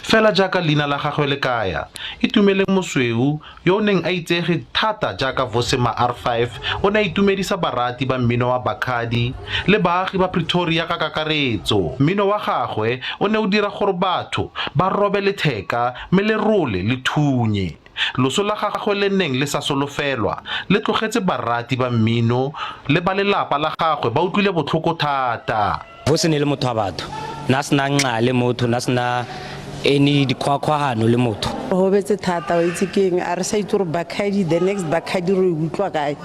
Fela jaaka leina la gagwe le kaya, Itumeleng mosoeu yo o neng a itsege thata jaaka Vusi maR5 o ne a itumedisa barati ba mmino wa Bacardi le baagi ba Pretoria ka kakaretso. Mmino wa gagwe o ne o dira gore batho ba robe letheka, mme le role le thunye. Loso la gagwe le neng le sa solofelwa le tlogetse barati ba mmino le ba lelapa la gagwe ba utlwile botlhoko thata. Vusi ne le motho wa batho, na sena nqa le motho, na sena eni dikhwakhwahano le motho. Ho betse thata wa itse keng a re sa itse gore Bacardi the next Bacardi re utlwa kae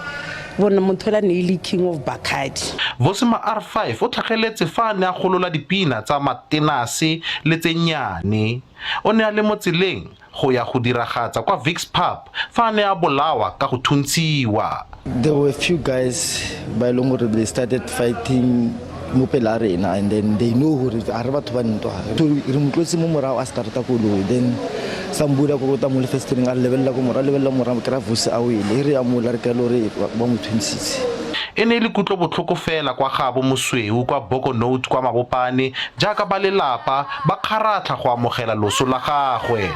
bona motho la ne le king of Bacardi. Vusi maR5 o tlhageletse fa a ne a golola dipina tsa matenase le tse nnyane. O ne a le mo tseleng go ya go diragatsa kwa Vix Pub fa a ne a bolawa ka go thuntshwa. There were a few guys by long they started fighting mopela arena, and then they know who are batho ba ntwa to re motlotse mo morao a starta koloi, then sambuda go ta mo le festering a level la go mora kra Vusi a wele re a mo la re ka lore ba mo thunsitse. E ne le kutlo botlhoko fela kwa gabo mosoeu kwa Bokonote kwa Mabopane jaaka ba lelapa ba kgaratlha go amogela loso la gagwe.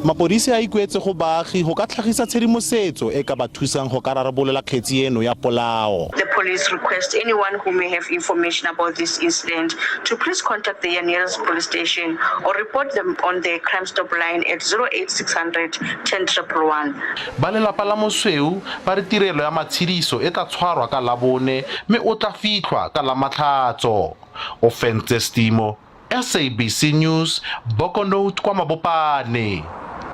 Mapodisi a ikuetse go baagi go ka tlhagisa tshedimosetso e ka ba thusang go ka rarabolola kgetsi eno ya polao. The police request anyone who may have information about this incident to please contact their nearest police station or report them on the Crime Stop line at 08600 10111. Ba lelapa la mosoeu ba re tirelo ya matshidiso e tla tshwarwa ka Labone mme o tla fitlhwa ka Lamatlhatso. Offense Stimo, SABC News, Bokonote kwa Mabopane.